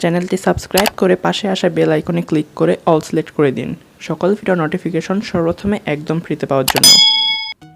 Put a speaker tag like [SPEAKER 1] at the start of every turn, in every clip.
[SPEAKER 1] চ্যানেলটি সাবস্ক্রাইব করে পাশে আসা বেল আইকনে ক্লিক করে অল সিলেক্ট করে দিন সকল ভিডিও নোটিফিকেশন সর্বপ্রথমে একদম ফ্রিতে পাওয়ার জন্য।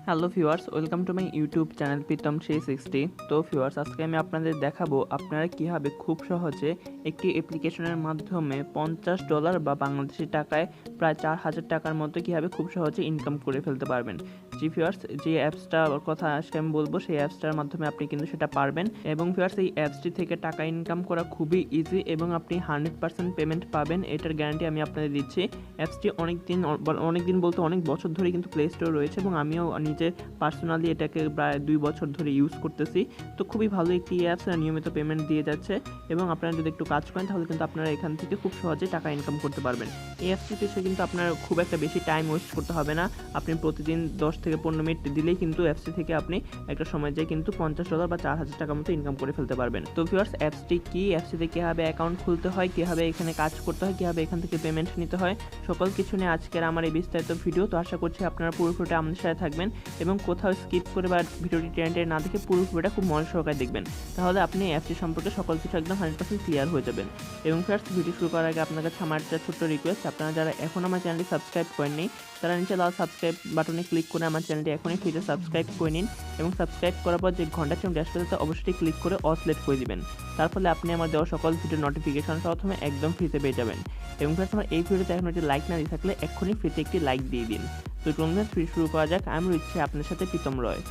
[SPEAKER 1] Hello viewers, welcome to my YouTube channel Pritam 360। তো ভিউয়ার্স, আজকে আমি আপনাদের দেখাবো আপনারা কীভাবে খুব সহজে একটি অ্যাপ্লিকেশনের মাধ্যমে $50 বা বাংলাদেশি টাকায় প্রায় 4000 টাকার মতো কীভাবে খুব সহজে ইনকাম করে ফেলতে পারবেন। জি ভিউয়ার্স, যে অ্যাপসটার কথা আজকে আমি বলবো সেই অ্যাপসটার মাধ্যমে আপনি কিন্তু সেটা পারবেন। এবং ভিউয়ার্স, এই অ্যাপসটি থেকে টাকা ইনকাম করা খুবই ইজি এবং আপনি 100% পেমেন্ট পাবেন, এটার গ্যারান্টি আমি আপনাদের দিচ্ছি। অ্যাপসটি অনেক দিন বলতে অনেক বছর ধরে কিন্তু প্লে স্টোরে রয়েছে এবং আমিও নিজে পার্সোনালি এটাকে প্রায় 2 বছর ধরে ইউজ করতেছি। তো খুবই ভালো একটি অ্যাপস, নিয়মিত পেমেন্ট দিয়ে যাচ্ছে এবং আপনারা যদি একটু কাজ করেন তাহলে কিন্তু আপনারা এখান থেকে খুব সহজে টাকা ইনকাম করতে পারবেন। এই অ্যাপসটির পিছনে কিন্তু আপনার খুব একটা বেশি টাইম ওয়েস্ট করতে হবে না। আপনি প্রতিদিন 10 থেকে 15 মিনিট দিলেই কিন্তু অ্যাপসটি থেকে আপনি একটা সময় যেয়ে কিন্তু $50 বা 4000 টাকার মতো ইনকাম করে ফেলতে পারবেন। তো ভিউয়ার্স, অ্যাপসটি কি, অ্যাপসটিতে কীভাবে অ্যাকাউন্ট খুলতে হয়, কীভাবে এখানে কাজ করতে হয়, কীভাবে এখান থেকে পেমেন্ট নিতে হয়, সকল কিছু নিয়ে আজকের আমার এই বিস্তারিত ভিডিও। তো আশা করছি আপনারা পুরো ভিডিওটা আমাদের সাথে থাকবেন এবং কোথাও স্কিপ করে বা ভিডিওটি টেনে না দেখে পুরো ভিডিওটা খুব মনোযোগ সহকারে দেখবেন, তাহলে আপনি অ্যাপটি সম্পর্কে সকল কিছু একদম 100% ক্লিয়ার হয়ে যাবেন। এবং ফার্স্ট ভিডিও শুরু করার আগে আপনার কাছে আমার একটা ছোট্ট রিকোয়েস্ট, আপনারা যারা এখন আমার চ্যানেলটি সাবস্ক্রাইব করেননি তারা নিচে লাল সাবস্ক্রাইব বাটনে ক্লিক করে আমার চ্যানেলটি এখনই ফ্রিতে সাবস্ক্রাইব করে নিন এবং সাবস্ক্রাইব করার পর যে ঘন্টা চিহ্ন ড্যাশ পেতে অবশ্যই ক্লিক করে অল সিলেক্ট করে দিবেন। তার ফলে আপনি আমার দেওয়া সকল ভিডিও নোটিফিকেশন প্রথমে একদম ফ্রিতে পেয়ে যাবেন। এবং ফার্স্ট আমার এই ভিডিওতে এখন একটি লাইক না দিয়ে থাকলে এক্ষুনি ফ্রিতে একটি লাইক দিয়ে দিন। তো চলুন শুরু করা যাক। আমি রয়েছি আপনার সাথে প্রীতম রয়।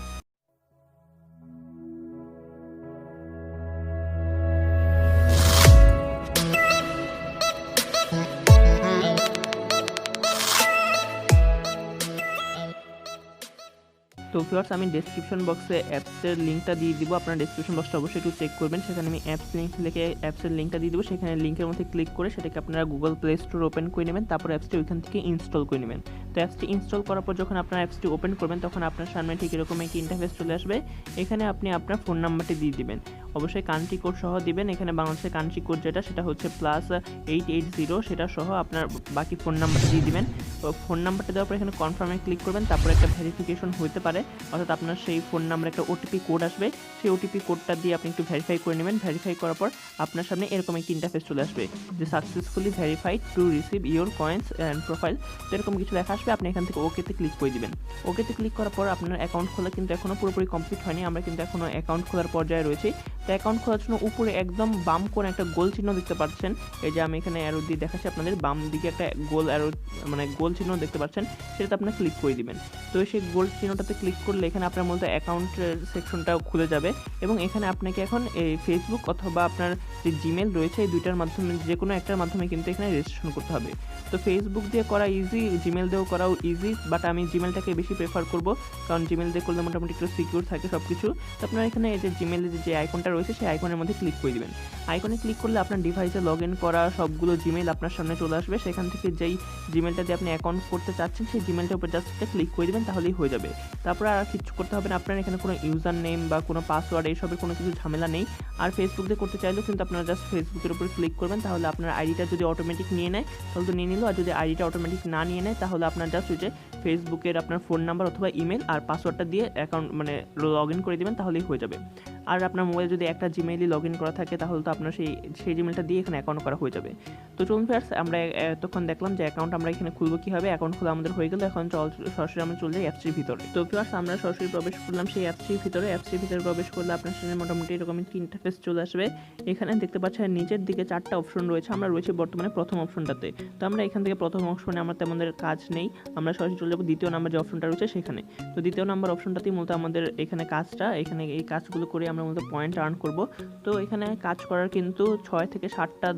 [SPEAKER 1] তো ভিউয়ার্স, আমি ডেসক্রিপশন বক্সে অ্যাপসের লিঙ্কটা দিয়ে দিব, আপনারা ডেসক্রিপশন বক্সটা অবশ্যই একটু চেক করবেন। সেখানে আমি অ্যাপস লিঙ্ক লিখে অ্যাপসের লিঙ্কটা দিয়ে দেবো, সেখানে লিঙ্কের মধ্যে ক্লিক করে সেটাকে আপনারা গুগল প্লে স্টোর ওপেন করে নেবেন, তারপর অ্যাপসটি ওইখান থেকে ইনস্টল করে নেবেন। তো অ্যাপসটি ইনস্টল করার পর যখন আপনার অ্যাপসটি ওপেন করবেন তখন আপনার সামনে ঠিক এরকম একটি ইন্টারফেস চলে আসবে। এখানে আপনি আপনার ফোন নাম্বারটি দিয়ে দিবেন, অবশ্যই কান্ট্রি কোড সহ দিবেন। এখানে বাংলাদেশের কান্ট্রি কোড সেটা হচ্ছে +880, সেটা সহ আপনার বাকি ফোন নাম্বারটা দিয়ে দিবেন। ফোন নাম্বারটা দেওয়ার পর এখানে কনফার্মে ক্লিক করবেন, তারপর একটা ভেরিফিকেশন হতে পারে, অর্থাৎ আপনার সেই ফোন নাম্বারে একটা ওটিপি কোড আসবে, সেই ওটিপি কোডটা দিয়ে আপনি একটু ভেরিফাই করে নেবেন। ভেরিফাই করার পর আপনার সামনে এরকম একটি ইন্টারফেস চলে আসবে যে successfully verified to receive your coins and profile. তো এরকম কিছু লেখা আসবে, আপনি এখান থেকে ওকেতে ক্লিক করে দিবেন। ওকেতে ক্লিক করার পর আপনার অ্যাকাউন্ট খোলা কিন্তু এখনও পুরোপুরি কমপ্লিট হয়নি, আমরা কিন্তু এখনও অ্যাকাউন্ট খোলার পর্যায়ে রয়েছি। তো অ্যাকাউন্ট খোলার জন্য উপরে একদম বাম কোণে একটা গোল চিহ্ন দেখতে পাচ্ছেন, এই যে আমি এখানে অ্যারো দিয়ে দেখাচ্ছি আপনাদের, বাম দিকে একটা গোল অ্যারো গোল চিহ্ন দেখতে পাচ্ছেন, সেটাতে আপনার ক্লিক করে দিবেন। তো সেই গোল চিহ্নটাতে ক্লিক করলে এখানে আপনার মূলত অ্যাকাউন্টের সেকশনটা খুলে যাবে এবং এখানে আপনাকে এখন এই ফেসবুক অথবা আপনার যে জিমেল রয়েছে এই দুইটার মাধ্যমে যে কোনো একটার মাধ্যমে কিন্তু এখানে রেজিস্ট্রেশন করতে হবে। তো ফেসবুক দিয়ে করা ইজি, জিমেল দিয়েও করাও ইজি, বাট আমি জিমেলটাকে বেশি প্রেফার করব, কারণ জিমেল দিয়ে করলে মোটামুটি একটু সিকিউর থাকে সব কিছু। তো আপনারা এখানে এই যে জিমেলের যে আইকনটা রয়েছে সেই আইকনের মধ্যে ক্লিক করে দিবেন। আইকনে ক্লিক করলে আপনার ডিভাইসে লগ ইন করা সবগুলো জিমেল আপনার সামনে চলে আসবে, সেখান থেকে যেই জিমেলটা দিয়ে আপনি অ্যাকাউন্ট করতে চাচ্ছেন সেই জিমেলটার উপর জাস্ট ক্লিক করে দিবেন, তাহলেই হয়ে যাবে। তারপর আর কিছু করতে হবে না, আপনার এখানে কোনো ইউজার নেম বা কোনো পাসওয়ার্ড এইসবের কোনো কিছু ঝামেলা নেই। আর ফেসবুক দিয়ে করতে চাইলেও কিন্তু আপনারা জাস্ট ফেসবুকের উপর ক্লিক করবেন, তাহলে আপনার আইডিটা যদি অটোমেটিক নিয়ে নেয় তাহলে তো নিয়ে নিল, আর যদি আইডিটা অটোমেটিক না নিয়ে নেয় তাহলে আপনার জাস্ট ওই যে ফেসবুকের আপনার ফোন নাম্বার অথবা ইমেল আর পাসওয়ার্ডটা দিয়ে অ্যাকাউন্ট লগ ইন করে দেবেন, তাহলেই হয়ে যাবে। আর আপনার মোবাইল যদি একটা জিমেইলই লগ ইন করা থাকে তাহলে তো আপনার সেই জিমেলটা দিয়ে এখানে অ্যাকাউন্ট করা হয়ে যাবে। তো চলুন ফ্রেন্ডস, আমরা এতক্ষণ দেখলাম যে অ্যাকাউন্ট আমরা এখানে খুলবো কীভাবে। অ্যাকাউন্ট খোলা আমাদের হয়ে গেল, এখন সরাসরি আমরা চলে যাই অ্যাপসটির ভিতরে। তো ফ্রেন্ডস, আমরা সরাসরি প্রবেশ করলাম সেই অ্যাপসটির ভিতরে। অ্যাপসটির ভিতরে প্রবেশ করলে আপনার সামনে মোটামুটি এরকম একটি ইন্টারফেস চলে আসবে। এখানে দেখতে পাচ্ছেন নিচের দিকে 4টা অপশন রয়েছে, আমরা রয়েছে বর্তমানে প্রথম অপশনটাতে। তো আমরা এখান থেকে প্রথম অপশনে আমার তেমনদের কাজ নেই, আমরা সরাসরি চলে যাবো দ্বিতীয় নাম্বার যে অপশনটা রয়েছে সেখানে। তো দ্বিতীয় নাম্বার অপশনটাতেই মূলত আমাদের এখানে কাজটা, এখানে এই কাজগুলো করে আমরা মূলত পয়েন্ট আর্ন করব। তো এখানে কাজ করার কিন্তু 6 থেকে 7টা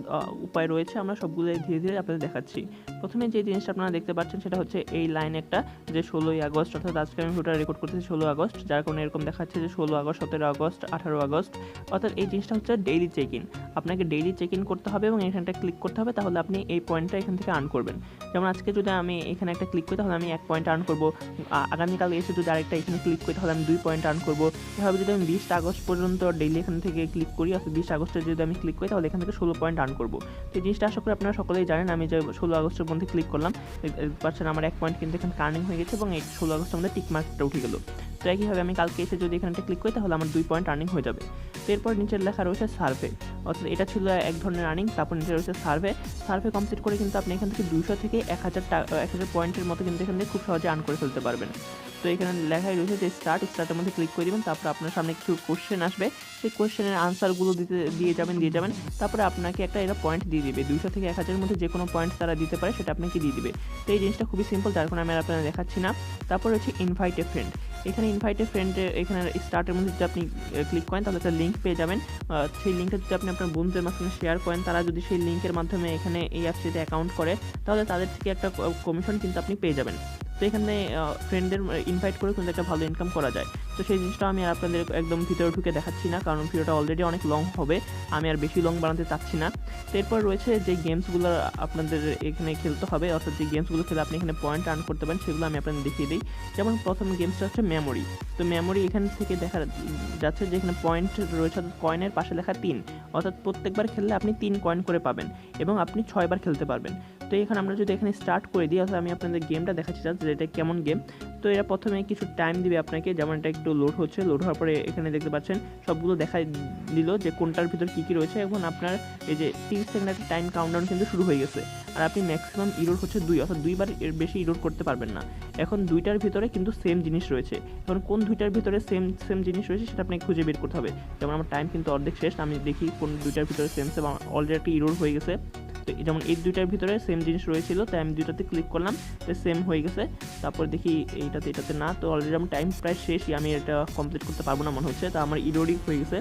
[SPEAKER 1] উপায় রয়েছে, আমরা সবগুলো ধীরে ধীরে আপনাদের দেখাচ্ছি। প্রথমে যে জিনিসটা আপনারা দেখতে পাচ্ছেন সেটা হচ্ছে এই লাইন একটা, যে 16ই আগস্ট, অর্থাৎ আজকে আমি ভিডিওটা রেকর্ড করতেছি 16 আগস্ট, যার কারণে এরকম দেখাচ্ছে যে 16 আগস্ট, 17 আগস্ট, 18 আগস্ট, অর্থাৎ এই জিনিসটা হচ্ছে ডেইলি চেক ইন। আপনাকে ডেইলি চেক ইন করতে হবে এবং এখানটা ক্লিক করতে হবে, তাহলে আপনি এই পয়েন্টটা এখান থেকে আর্ন করবেন। যেমন আজকে যদি আমি এখানে একটা ক্লিক করি তাহলে আমি 1 পয়েন্ট আর্ন করবো, আগামীকাল এসে যদি আরেকটা এখানে ক্লিক করি তাহলে আমি 2 পয়েন্ট আর্ন করবো। এভাবে যদি আমি 20 আগস্ট পর্যন্ত ডেইলি এখান থেকে ক্লিক করি, অর্থাৎ 20 আগস্টে যদি আমি ক্লিক করি তাহলে এখান থেকে 16 পয়েন্ট আর্ন করবো। তো এই জিনিসটা আশা করি আপনারা সকলেই জানেন। আমি যে 16 আগস্টের মধ্যে ক্লিক করলাম, পাচ্ছেন আমার 1 পয়েন্ট কিন্তু এখানে আর্নিং হয়ে গেছে এবং এই 16 আগস্টের মধ্যে টিক মার্কটা উঠে গেল। তো একইভাবে আমি কালকে এসে যদি এখানটা ক্লিক করি তাহলে আমার 2 পয়েন্ট আর্নিং হয়ে যাবে। তো এরপর নিচের লেখা রয়েছে সার্ভে, অর্থাৎ এটা ছিল এক ধরনের আর্নিং। তারপর নিচে রয়েছে সার্ভে কমপ্লিট করে কিন্তু আপনি এখান থেকে 200 থেকে 1000 পয়েন্টের মতো কিন্তু এখান থেকে খুব সহজে আর্ন করে ফেলতে পারবেন। তো এখানে লেখাই রয়েছে যে স্টার্টের মধ্যে ক্লিক করে দেবেন, তারপর আপনার সামনে কিছু কোশ্চেন আসবে, সেই কোশ্চেনের আনসারগুলো দিয়ে যাবেন, তারপরে আপনাকে একটা এরা পয়েন্ট দিয়ে দিবে। 200 থেকে 1000-এর মধ্যে যে কোনো পয়েন্ট তারা দিতে পারে সেটা আপনাকে দিয়ে দিবে। তো এই জিনিসটা খুবই সিম্পল, যার কারণে আমি আর আপনারা দেখাচ্ছি না। তারপর হচ্ছে ইনভাইট এ ফ্রেন্ড। এখানে ইনভাইট এ ফ্রেন্ডে এখানে স্টার্টের মধ্যে যদি আপনি ক্লিক করেন তাহলে একটা লিঙ্ক পেয়ে যাবেন। সেই লিঙ্কটা যদি আপনি আপনার বন্ধুদের মাঝখানে শেয়ার করেন, তারা যদি সেই লিঙ্কের মাধ্যমে এখানে এই অ্যাপসটিতে অ্যাকাউন্ট করে তাহলে তাদের থেকে একটা কমিশন কিন্তু আপনি পেয়ে যাবেন। তো এখানে ফ্রেন্ডদের ইনভাইট করে কিন্তু একটা ভালো ইনকাম করা যায়। তো সেই জিনিসটা আমি আর আপনাদের একদম ভিতরে ঢুকে দেখাচ্ছি না, কারণ ভিডিওটা অলরেডি অনেক লং হবে, আমি আর বেশি লং বানাতে চাচ্ছি না। তো এরপর রয়েছে যে গেমসগুলো আপনাদের এখানে খেলতে হবে, অর্থাৎ যে গেমসগুলো খেলে আপনি এখানে পয়েন্ট আর্ন করতে পারেন সেগুলো আমি আপনাদের দেখিয়ে দিই। যেমন প্রথম গেমসটা হচ্ছে মেমোরি। তো মেমোরি এখান থেকে দেখা যাচ্ছে যে এখানে পয়েন্ট রয়েছে, অর্থাৎ কয়েনের পাশে লেখা 3, অর্থাৎ প্রত্যেকবার খেললে আপনি 3 কয়েন করে পাবেন এবং আপনি 6 বার খেলতে পারবেন। তো এখানে আমরা যদি এখানে স্টার্ট করে দিই, অর্থাৎ আমি আপনাদের গেমটা দেখাচ্ছি যে এটা কেমন গেম। তো এরা প্রথমে কিছু টাইম দিবে আপনাকে, যেমন এটা একটু লোড হচ্ছে, লোড হওয়ার পরে এখানে দেখতে পাচ্ছেন সবগুলো দেখাই দিল যে কোনটার ভিতর কী রয়েছে। এখন আপনার এই যে 30 সেকেন্ড একটা টাইম কাউন্টডাউন কিন্তু শুরু হয়ে গেছে, আর আপনি ম্যাক্সিমাম ইরোর হচ্ছে 2, অর্থাৎ 2 বার এর বেশি ইরোর করতে পারবেন না। এখন 2টার ভিতরে কিন্তু সেম জিনিস রয়েছে, এখন কোন 2টার ভিতরে সেম জিনিস রয়েছে সেটা আপনাকে খুঁজে বের করতে হবে। যেমন আমার টাইম কিন্তু অর্ধেক শেষ, আমি দেখি কোন 2টার ভিতরে সেম অলরেডি একটা ইরোর হয়ে গেছে। তো যেমন এই 2টার ভিতরে সেম জিনিস রয়েছিল, তাই আমি 2টাতে ক্লিক করলাম, তো সেম হয়ে গেছে। তারপর দেখি এটাতে না, তো অলরেডি আমার টাইম প্রায় শেষই, আমি এটা কমপ্লিট করতে পারবো না মনে হচ্ছে, তো আমার ইরোরই হয়ে গেছে।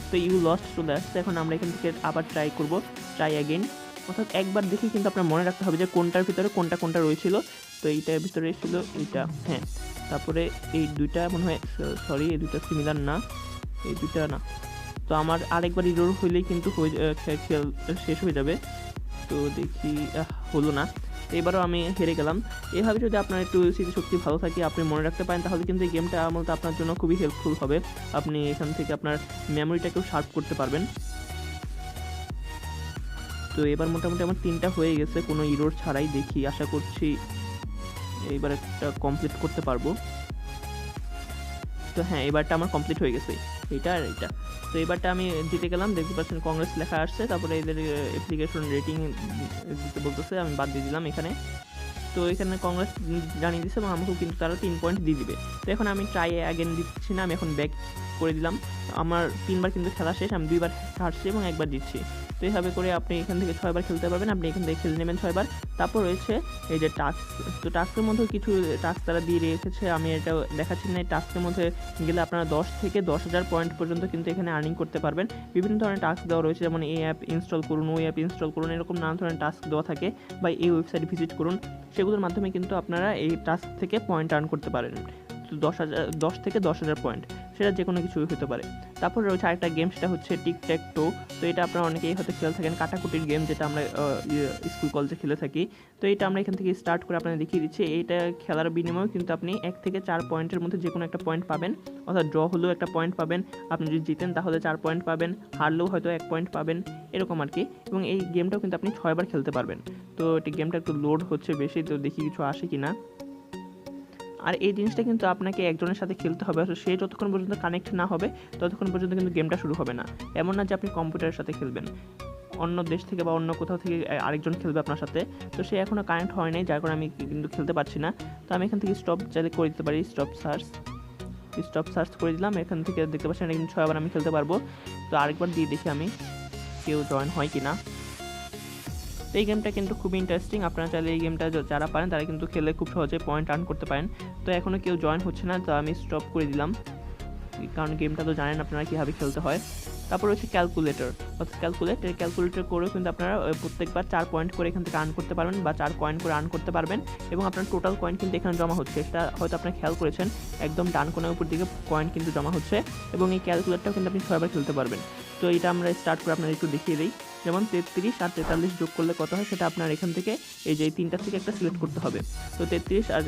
[SPEAKER 1] তো ইউ লস্ট চলে আসছে। এখন আমরা এখান থেকে আবার ট্রাই অ্যাগেন, অর্থাৎ একবার দেখি কিন্তু আপনার মনে রাখতে হবে যে কোনটার ভিতরে কোনটা রয়েছিল। তো এইটার ভিতরে ছিল এইটা, হ্যাঁ। তারপরে এই 2টা মনে হয়, সরি এই 2টা সিমিলার না, এই 2টা না। তো আমার আরেকবার ইরোর হইলেই কিন্তু খেল শেষ হয়ে যাবে। তো দেখি হলো না, তো এবারও আমি হেরে গেলাম। এভাবে যদি আপনার একটু স্মৃতিশক্তি ভালো থাকে, আপনি মনে রাখতে পারেন, তাহলে কিন্তু এই গেমটা মূলত আপনার জন্য খুবই হেল্পফুল হবে। আপনি এখান থেকে আপনার মেমোরিটাকেও শার্প করতে পারবেন। তো এবার মোটামুটি আমার 3টা হয়ে গেছে কোনো ইরোর ছাড়াই। দেখি, আশা করছি এইবার একটা কমপ্লিট করতে পারবো। তো হ্যাঁ, এবারটা আমার কমপ্লিট হয়ে গেছে, এইটা আর এইটা। তো এবারটা আমি জিতে গেলাম, দেখতে পাচ্ছেন কংগ্রেস লেখা আসছে। তারপরে এদের অ্যাপ্লিকেশন রেটিং দিতে বলতেছে, আমি বাদ দিয়ে দিলাম এখানে। তো এখানে কংগ্রেস জানিয়ে দিচ্ছে এবং আমাকেও কিন্তু তারা 3 পয়েন্ট দিয়ে দিবে। তো এখন আমি ট্রাই অ্যাগেন দিচ্ছি না, আমি এখন ব্যাক করে দিলাম। আমার 3বার কিন্তু খেলা শেষ, আমি 2বার হারছি এবং 1বার জিতছি। তো এইভাবে করে আপনি এখান থেকে 6 বার খেলতে পারবেন, আপনি এখান থেকে খেলে নেবেন 6 বার। তারপর রয়েছে এই যে টাস্ক। তো টাস্কের মধ্যেও কিছু টাস্ক তারা দিয়ে রেখেছে, আমি এটা দেখাচ্ছি না। এই টাস্কের মধ্যে গেলে আপনারা 10 থেকে 10,000 পয়েন্ট পর্যন্ত কিন্তু এখানে আর্নিং করতে পারবেন। বিভিন্ন ধরনের টাস্ক দেওয়া রয়েছে, যেমন এই অ্যাপ ইনস্টল করুন, ওই অ্যাপ ইনস্টল করুন, এরকম নানা ধরনের টাস্ক দেওয়া থাকে, বা এই ওয়েবসাইট ভিজিট করুন। সেগুলোর মাধ্যমে কিন্তু আপনারা এই টাস্ক থেকে পয়েন্ট আর্ন করতে পারেন। তো 10 থেকে 10,000 পয়েন্ট, সেটা যে কোনো কিছুই হতে পারে। তারপর রয়েছে আরেকটা গেম, সেটা হচ্ছে টিক-ট্যাক-টো। তো এটা আপনারা অনেকেই হয়তো খেলে থাকেন, কাটাকুটির গেম, যেটা আমরা স্কুল কলেজে খেলে থাকি। তো এটা আমরা এখান থেকে স্টার্ট করে আপনাদের দেখিয়ে দিচ্ছি। এইটা খেলার বিনিময়ে কিন্তু আপনি 1 থেকে 4 পয়েন্টের মধ্যে যে কোনো একটা পয়েন্ট পাবেন, অর্থাৎ ড্র হলেও একটা পয়েন্ট পাবেন, আপনি যদি জিতেন তাহলে 4 পয়েন্ট পাবেন, হারলেও হয়তো 1 পয়েন্ট পাবেন, এরকম আর কি। এবং এই গেমটাও কিন্তু আপনি 6 বার খেলতে পারবেন। তো এই গেমটা একটু লোড হচ্ছে বেশি, তো দেখি কিছু আসে কি না। আর এই জিনিসটা কিন্তু আপনাকে একজনের সাথে খেলতে হবে, সে যতক্ষণ পর্যন্ত কানেক্ট না হবে ততক্ষণ পর্যন্ত কিন্তু গেমটা শুরু হবে না। এমন না যে আপনি কম্পিউটারের সাথে খেলবেন, অন্য দেশ থেকে বা অন্য কোথাও থেকে আরেকজন খেলবে আপনার সাথে। তো সে এখনও কানেক্ট হয় নাই, যার কারণে আমি কিন্তু খেলতে পারছি না। তো আমি এখান থেকে স্টপ চাইলে করে দিতে পারি, স্টপ সার্চ করে দিলাম। এখান থেকে দেখতে পাচ্ছেন এটা কিন্তু 6 বার আমি খেলতে পারবো। তো আরেকবার দিয়ে দেখি আমি কেউ জয়েন হয় কি না। এই গেমটা কিন্তু খুবই ইন্টারেস্টিং, আপনারা চাইলে এই গেমটা যারা পারেন তারা কিন্তু খেলে খুব সহজে পয়েন্ট আর্ন করতে পারেন। তো এখনও কেউ জয়েন হচ্ছে না, তো আমি স্টপ করে দিলাম, কারণ গেমটা তো জানেন আপনারা কীভাবে খেলতে হয়। তারপর হচ্ছে ক্যালকুলেটর, অর্থাৎ ক্যালকুলেটর করেও কিন্তু আপনারা প্রত্যেকবার 4 পয়েন্ট করে এখান থেকে আর্ন করতে পারবেন, বা 4 কয়েন করে আর্ন করতে পারবেন। এবং আপনার টোটাল কয়েন কিন্তু এখানে জমা হচ্ছে, সেটা হয়তো আপনি খেয়াল করেছেন, একদম ডান কোণের উপর দিকে কয়েন কিন্তু জমা হচ্ছে। এবং এই ক্যালকুলেটরটাও কিন্তু আপনি 6 বার খেলতে পারবেন। তো এটা আমরা স্টার্ট করে আপনাদের একটু দেখিয়ে দিই। যেমন 33 আর 43 যোগ করলে কত হয়, সেটা আপনার এখান থেকে এই যে 3টা থেকে একটা সিলেক্ট করতে হবে। তো 33 আর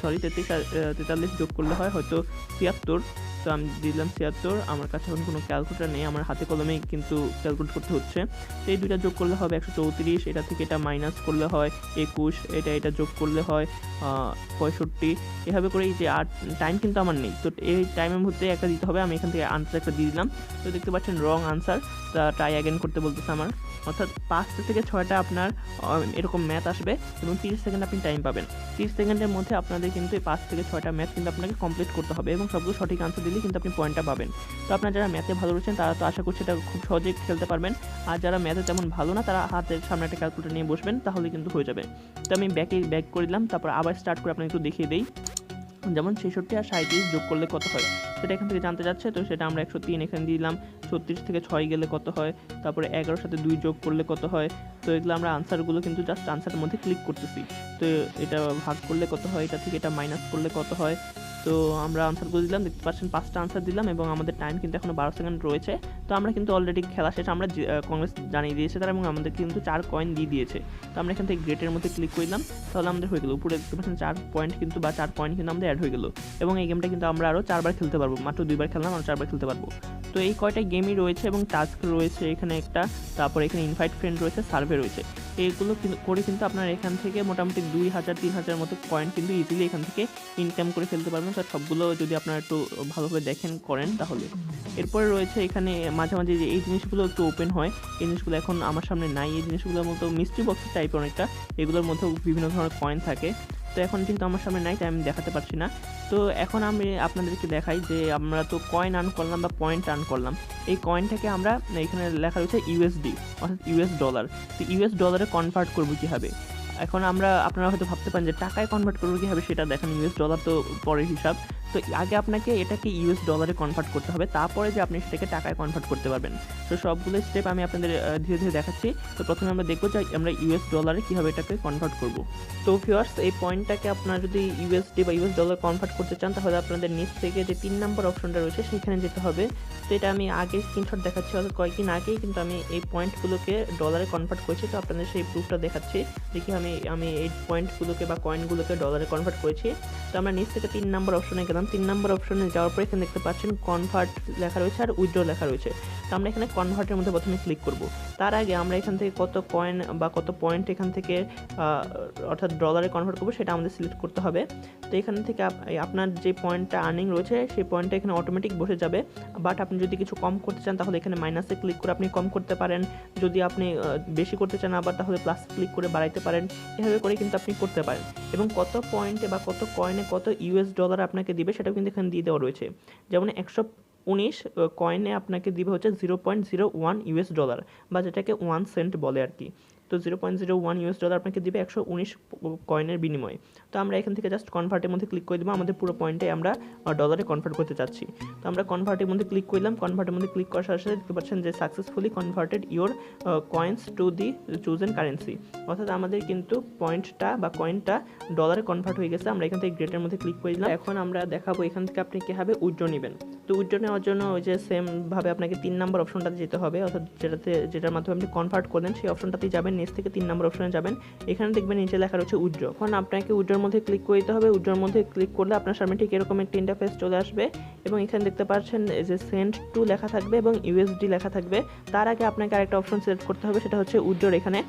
[SPEAKER 1] 43 যোগ করলে হয় হয়তো 73। তো আমি দিলাম 76, আমার কাছে এখন কোনো ক্যালকুলেটার নেই, আমার হাতে কলমেই কিন্তু ক্যালকুলেট করতে হচ্ছে। তো এই দুইটা যোগ করলে হবে 134, এটা থেকে এটা মাইনাস করলে হয় 21, এটা যোগ করলে হয় 65, এভাবে করে এই যে আর টাইম কিন্তু আমার নেই, তো এই টাইমের মধ্যে একটা দিতে হবে। আমি এখান থেকে আনসার একটা দিয়ে দিলাম। তো দেখতে পাচ্ছেন রং আনসার, তা ট্রাই অ্যাগেন করতে বলতেছে আমার, অর্থাৎ 5টা থেকে 6টা আপনার এরকম ম্যাথ আসবে এবং 30 সেকেন্ড আপনি টাইম পাবেন। 30 সেকেন্ডের মধ্যে আপনাদের কিন্তু এই 5 থেকে 6টা ম্যাথ কিন্তু আপনাকে কমপ্লিট করতে হবে এবং সবগুলো সঠিক আনসার দিলে কিন্তু আপনি পয়েন্টটা পাবেন। তো আপনারা যারা ম্যাথে ভালো রয়েছেন তারা তো আশা করছি এটা খুব সহজেই খেলতে পারবেন, আর যারা ম্যাথে তেমন ভালো না তারা হাতের সামনে একটা ক্যালকুলেটর নিয়ে বসবেন, তাহলে কিন্তু হয়ে যাবে। তো আমি ব্যাক করে দিলাম, তারপর আবার স্টার্ট করে আপনাকে একটু দেখিয়ে দিই। যেমন 66 আর 37 যোগ করলে কত হয় সেটা এখান থেকে জানতে যাচ্ছে, তো সেটা আমরা 103 এখানে দিলাম। 36 থেকে 6 গেলে কত হয়, তারপরে 11 সাথে 2 যোগ করলে কত হয়। তো এগুলো আমরা আনসারগুলো কিন্তু জাস্ট আনসারের মধ্যে ক্লিক করতেছি। তো এটা ভাগ করলে কত হয়, এটা থেকে এটা মাইনাস করলে কত হয়। তো আমরা আনসারগুলো দিলাম, দেখতে পাচ্ছেন 5টা আনসার দিলাম এবং আমাদের টাইম কিন্তু এখনো 12 সেকেন্ড রয়েছে। তো আমরা কিন্তু অলরেডি খেলা শেষ, আমরা কংগ্রেস জানিয়ে দিয়েছে তারা এবং আমাদের কিন্তু 4 কয়েন দিয়ে দিয়েছে। তো আমরা এখান থেকে গ্রেটের মধ্যে ক্লিক করলাম, তাহলে আমাদের হয়ে গেল। উপরে দেখতে পাচ্ছেন 4 পয়েন্ট কিন্তু বা 4 কয়েন কিন্তু আমাদের অ্যাড হয়ে গেল এবং এই গেমটা কিন্তু আমরা আরও 4বার খেলতে পারবো, মাত্র 2বার খেললাম, আরও 4বার খেলতে পারবো। তো এই কয়টা গেমই রয়েছে এবং টাস্ক রয়েছে এখানে একটা, তারপর এখানে ইনভাইট ফ্রেন্ড রয়েছে, সার্ভে রয়েছে। এইগুলো করে কিন্তু আপনার এখান থেকে মোটামুটি 2000-3000 মতো কয়েন কিন্তু ইজিলি এখান থেকে ইনকাম করে ফেলতে পারবেন। তো সবগুলো যদি আপনারা একটু ভালোভাবে দেখেন করেন তাহলে। এরপরে রয়েছে এখানে মাঝে মাঝে যে এই জিনিসগুলো একটু ওপেন হয়, এই জিনিসগুলো এখন আমার সামনে নাই। এই জিনিসগুলোর মতো মিস্ট্রি বক্সের টাইপের অনেকটা, এগুলোর মধ্যেও বিভিন্ন ধরনের কয়েন থাকে। তো এখন কিন্তু আমার সামনে নাই, তাই আমি দেখাতে পারছি না। তো এখন আমি আপনাদেরকে দেখাই যে আমরা তো কয়েন আর্ন করলাম বা পয়েন্ট আর্ন করলাম, এই কয়েনটাকে আমরা এখানে লেখা রয়েছে ইউএসডি অর্থাৎ ইউএস ডলার। তো ইউএস ডলারে কনভার্ট করবো কীভাবে, এখন আপনারা হয়তো ভাবতে পারেন যে টাকায় কনভার্ট করবো কীভাবে, সেটা দেখেন। ইউএস ডলার তো পরের হিসাব, তো আগে আপনাকে এটাকে ইউএস ডলারে কনভার্ট করতে হবে, তারপরে যে আপনি সেটাকে টাকায় কনভার্ট করতে পারবেন। তো সবগুলো স্টেপ আমি আপনাদের ধীরে ধীরে দেখাচ্ছি। তো প্রথমে আমরা দেখবো যে আমরা ইউএস ডলারে কীভাবে এটাকে কনভার্ট করব। তো ভিউয়ার্স, এই পয়েন্টটাকে আপনারা যদি ইউএসডি বা ইউএস ডলার কনভার্ট করতে চান তাহলে আপনাদের নিচ থেকে যে 3 নম্বর অপশনটা রয়েছে সেখানে যেতে হবে। তো এটা আমি আগে স্ক্রিনশট দেখাচ্ছি, অর্থাৎ কয়েকদিন আগেই কিন্তু আমি এই পয়েন্টগুলোকে ডলারে কনভার্ট করেছি। তো আপনাদের সেই প্রুফটা দেখাচ্ছি, দেখি আমি এই পয়েন্টগুলোকে বা কয়েনগুলোকে ডলারে কনভার্ট করেছি। তো আমরা নিচ থেকে 3 নম্বর অপশনে গেলাম। 3 নম্বর অপশনে যাওয়ার পর এখানে দেখতে পাচ্ছেন কনভার্ট লেখা রয়েছে আর উইথড্র লেখা রয়েছে। তো আমরা এখানে কনভার্টের মধ্যে প্রথমে ক্লিক করব। তার আগে আমরা এখান থেকে কত কয়েন বা কত পয়েন্ট এখান থেকে অর্থাৎ ডলারে কনভার্ট করবো সেটা আমাদের সিলেক্ট করতে হবে। তো এখান থেকে আপনার যে পয়েন্টটা আর্নিং রয়েছে সেই পয়েন্টটা এখানে অটোমেটিক বসে যাবে। বাট আপনি যদি কিছু কম করতে চান তাহলে এখানে মাইনাসে ক্লিক করে আপনি কম করতে পারেন। যদি আপনি বেশি করতে চান আবার তাহলে প্লাস ক্লিক করে বাড়াইতে পারেন। এভাবে করে কিন্তু আপনি করতে পারেন এবং কত পয়েন্টে বা কত কয়েনে কত ইউএস ডলার আপনাকে দিবে সেটাও কিন্তু এখানে দিয়ে দেওয়া রয়েছে। যেমন 119 কয়েনে আপনাকে দিবে হচ্ছে 0.01 ইউএস ডলার বা যেটাকে 1 সেন্ট বলে আর কি। তো 0.01 ইউএস ডলার আপনাকে দিবে 119 কয়েনের বিনিময়ে। তো আমরা এখান থেকে জাস্ট কনভার্টের মধ্যে ক্লিক করে দেবো, আমাদের পুরো পয়েন্টে আমরা ডলারে কনভার্ট করতে চাচ্ছি। তো আমরা কনভার্টের মধ্যে ক্লিক করলাম, কনভার্টের মধ্যে ক্লিক করার সাথে সাথে দেখতে পাচ্ছেন যে successfully converted your coins to the chosen currency, অর্থাৎ আমাদের কিন্তু পয়েন্টটা বা কয়েনটা ডলারে কনভার্ট হয়ে গেছে। আমরা এখান থেকে গ্রেটের মধ্যে ক্লিক করে দিলাম। এখন আমরা দেখাবো এখান থেকে আপনি কীভাবে উইথড্র নেবেন। তো উইথড্র নেওয়ার জন্য ওই যে সেমভাবে আপনাকে 3 নম্বর অপশনটাতে যেতে হবে, অর্থাৎ যেটার মাধ্যমে আপনি কনভার্ট করলেন সেই অপশনটাতেই যাবেন, নিচ থেকে 3 নম্বর অপশনে যাবেন। এখানে দেখবেন নিচে লেখা রয়েছে উইথড্র। এখন আপনাকে উইথড্রর মধ্যে ক্লিক করে দিতে হবে। উইথড্রর মধ্যে ক্লিক করলে আপনার সামনে ঠিক এরকম একটা ইন্টারফেস চলে আসবে এবং এখানে দেখতে পাচ্ছেন যে সেন্ড টু লেখা থাকবে এবং ইউএসডি লেখা থাকবে। তার আগে আপনাকে আরেকটা অপশন সিলেক্ট করতে হবে, সেটা হচ্ছে উইথড্রর। এখানে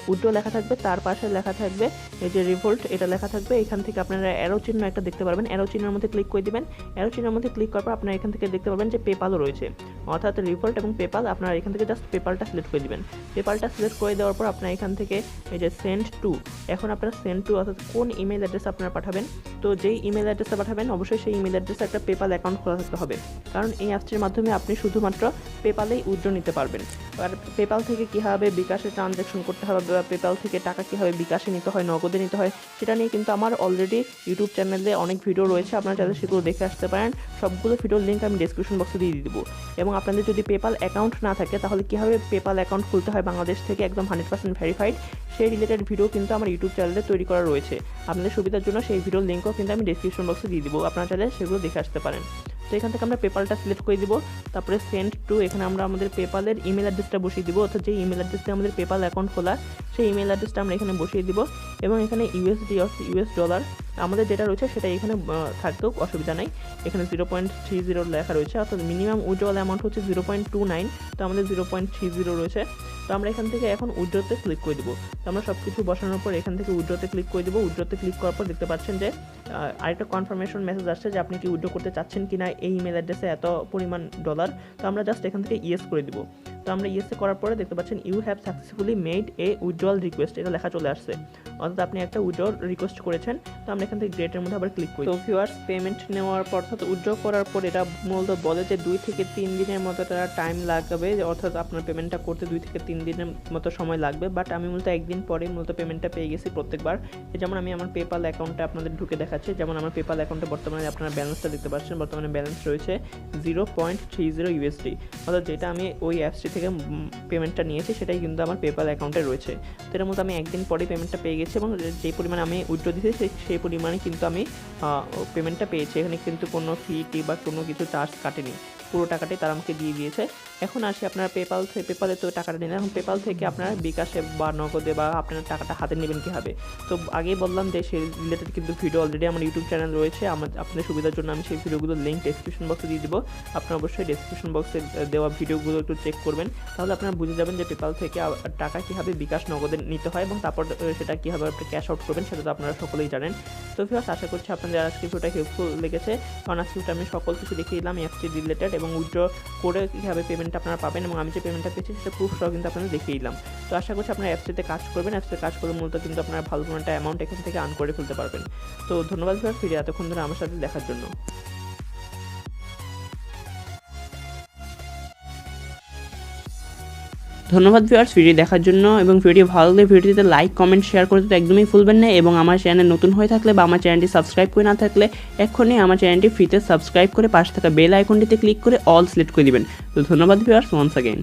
[SPEAKER 1] উইথড্র লেখা থাকবে, তার পাশে লেখা থাকবে এই যে রিভোল্ট, এটা লেখা থাকবে। এখান থেকে আপনারা অ্যারো চিহ্ন একটা দেখতে পারবেন, অ্যারো চিহ্নের মধ্যে ক্লিক করে দিবেন। অ্যারো চিহ্নের মধ্যে ক্লিক করার পর আপনারা এখান থেকে দেখতে পারবেন যে পেপালও রয়েছে, অর্থাৎ রিভোল্ট এবং পেপাল। আপনারা এখান থেকে জাস্ট পেপালটা সিলেক্ট করে দিবেন। পেপালটা সিলেক্ট করে দেওয়ার পর আপনারা এখান থেকে এই যে সেন্ড টু, এখন আপনারা সেন্ড টু অর্থাৎ কোন ইমেল অ্যাড্রেস আপনারা পাঠাবেন। তো যেই ইমেল অ্যাড্রেসটা পাঠাবেন অবশ্যই সেই ইমেল অ্যাড্রেসে একটা পেপাল অ্যাকাউন্ট খোলা থাকতে হবে, কারণ এই অ্যাপসটির মাধ্যমে আপনি শুধুমাত্র পেপালেই উইথড্র নিতে পারবেন। আর পেপাল থেকে কীভাবে বিকাশে ট্রানজ্যাকশন করতে হবে বা পেপাল থেকে টাকা কীভাবে বিকাশে নিতে হয়, নগদে নিতে হয়, সেটা নিয়ে কিন্তু আমার অলরেডি ইউটিউব চ্যানেলে অনেক ভিডিও রয়েছে, আপনারা চাইলে সেগুলো দেখে আসতে পারেন। সবগুলো ভিডিওর লিঙ্ক আমি ডেসক্রিপশন বক্সে দিয়ে দেবো। এবং আপনাদের যদি পেপাল অ্যাকাউন্ট না থাকে তাহলে কীভাবে পেপাল অ্যাকাউন্ট খুলতে হয় বাংলাদেশ থেকে একদম 100% ভেরিফাইড, সেই রিলেটেড ভিডিও কিন্তু আমার ইউটিউব চ্যানেলে তৈরি করা রয়েছে। আপনাদের সুবিধার জন্য সেই ভিডিওর লিঙ্কও কিন্তু আমি ডেসক্রিপশন বক্সে দিয়ে দিব, আপনারা চাইলে সেগুলো দেখে আসতে পারেন। তো এখান থেকে আমরা পেপালটা সিলেক্ট করে দিব, তারপরে সেন্ড টু, এখানে আমরা আমাদের পেপালের ইমেল অ্যাড্রেসটা বসিয়ে দিব, অর্থাৎ যে ইমেল অ্যাড্রেসে আমাদের পেপাল অ্যাকাউন্ট খোলা সেই ইমেল অ্যাড্রেসটা আমরা এখানে বসিয়ে দিব এবং এখানে ইউএসডি অর্থাৎ ইউএস ডলার আমাদের যেটা রয়েছে সেটা এখানে থাকতেও অসুবিধা নাই। এখানে 0.30 লেখা রয়েছে, অর্থাৎ মিনিমাম উইথড্রল অ্যামাউন্ট হচ্ছে 0.29, তো আমাদের 0.30 রয়েছে। তো আমরা এখান থেকে এখন উইথড্রতে ক্লিক করে দেবো। তো আমরা সব কিছু বসানোর পর এখান থেকে উইথড্রতে ক্লিক করে দেবো। উইথড্রতে ক্লিক করার পর দেখতে পাচ্ছেন যে আরেকটা কনফার্মেশন মেসেজ আসছে যে আপনি কি উইথড্র করতে চাচ্ছেন কি না এই ইমেল অ্যাড্রেসে এত পরিমাণ ডলার। তো আমরা জাস্ট এখান থেকে ইয়েস করে দিব। তো আমরা ইয়েসে করার পরে দেখতে পাচ্ছেন you have successfully made a withdrawal request, এটা লেখা চলে আসছে, অর্থাৎ আপনি একটা উইথড্রল রিকোয়েস্ট করেছেন। তো আমরা এখান থেকে গ্রেটের মধ্যে আবার ক্লিক করি। তো ভিউয়ার্স, পেমেন্ট নেওয়ার পর অর্থাৎ উইথড্র করার পর এটা মূলত বলে যে 2 থেকে 3 দিনের মতো তারা টাইম লাগবে, অর্থাৎ আপনার পেমেন্টটা করতে 2 থেকে 3 দিনের মতো সময় লাগবে। বাট আমি মূলত একদিন পরে মূলত পেমেন্টটা পেয়ে গেছি প্রত্যেকবার। যেমন আমি আমার পেপাল অ্যাকাউন্টে আপনাদের ঢুকে দেখাচ্ছি। যেমন আমার পেপাল অ্যাকাউন্টে বর্তমানে আপনারা ব্যালেন্সটা দেখতে পাচ্ছেন, বর্তমানে ব্যালেন্স রয়েছে 0.30 USD, অর্থাৎ যেটা আমি ওই অ্যাপসটি থেকে পেমেন্টটা নিয়েছি সেটাই কিন্তু আমার পেপাল অ্যাকাউন্টে রয়েছে। তো এর মধ্যে আমি একদিন পরে পেমেন্টটা পেয়ে গেছি এবং যেই পরিমাণে আমি উইথড্র দিয়েছি সেই পরিমাণে কিন্তু আমি পেমেন্টটা পেয়েছি। এখানে কিন্তু কোনো ফি বা কোনো কিছু চার্জ কাটেনি, পুরো টাকাটাই তারা আমাকে দিয়ে দিয়েছে। এখন আসি আপনারা পেপালে তো টাকাটা নিলেন, এখন পেপাল থেকে আপনারা বিকাশে বা নগদে বা আপনারা টাকাটা হাতে নেবেন কীভাবে। তো আগেই বললাম যে সেই রিলেটেড কিন্তু ভিডিও অলরেডি আমার ইউটিউব চ্যানেল রয়েছে, আপনাদের সুবিধার জন্য আমি সেই ভিডিওগুলোর লিঙ্ক ডেসক্রিপশন বক্সে দিয়ে দেবো। আপনারা অবশ্যই ডেসক্রিপশন বক্সে দেওয়া ভিডিওগুলো একটু চেক করবেন, তাহলে আপনারা বুঝে যাবেন যে পেপাল থেকে টাকা কীভাবে বিকাশ নগদে নিতে হয় এবং তারপর সেটা কীভাবে আপনি ক্যাশ আউট করবেন সেটা তো আপনারা সকলেই জানেন। তো ভিউয়ার্স, আশা করছি আপনাদের আজকে ভিডিওটা হেল্পফুল লেগেছে, কারণ আজকে আমি সকল কিছু দেখিয়ে দিলাম অ্যাপসটি রিলেটেড এবং উইথড্র করে কীভাবে পেমেন্টটা আপনারা পাবেন এবং আমি যে পেমেন্টটা পেয়েছি সেটা প্রুফ সহ কিন্তু আপনাদের দেখিয়ে দিলাম। তো আশা করছি আপনারা অ্যাপসটিতে কাজ করবেন, অ্যাপসে কাজ করে মূলত কিন্তু আপনারা ভালো কোনো একটা অ্যামাউন্ট এখান থেকে আর্ন করে ফেলতে পারবেন। তো ধন্যবাদ ভিউয়ার্স, ফিরে এতক্ষণ ধরে আমার সাথে দেখার জন্য। ধন্যবাদ ভিউয়ার্স ভিডিও দেখার জন্য, এবং ভিডিও ভালো লাগলে ভিডিওতে লাইক কমেন্ট শেয়ার করতে তো একদমই ভুলবেন না, এবং আমার চ্যানেল নতুন হয়ে থাকলে বা আমার চ্যানেলটি সাবস্ক্রাইব করে না থাকলে এক্ষুনি আমার চ্যানেলটি ফ্রিতে সাবস্ক্রাইব করে পাশে থাকা বেল আইকনটিতে ক্লিক করে অল সিলেক্ট করে দিবেন। তো ধন্যবাদ ভিউয়ার্স ওয়ান্স অ্যাগেইন।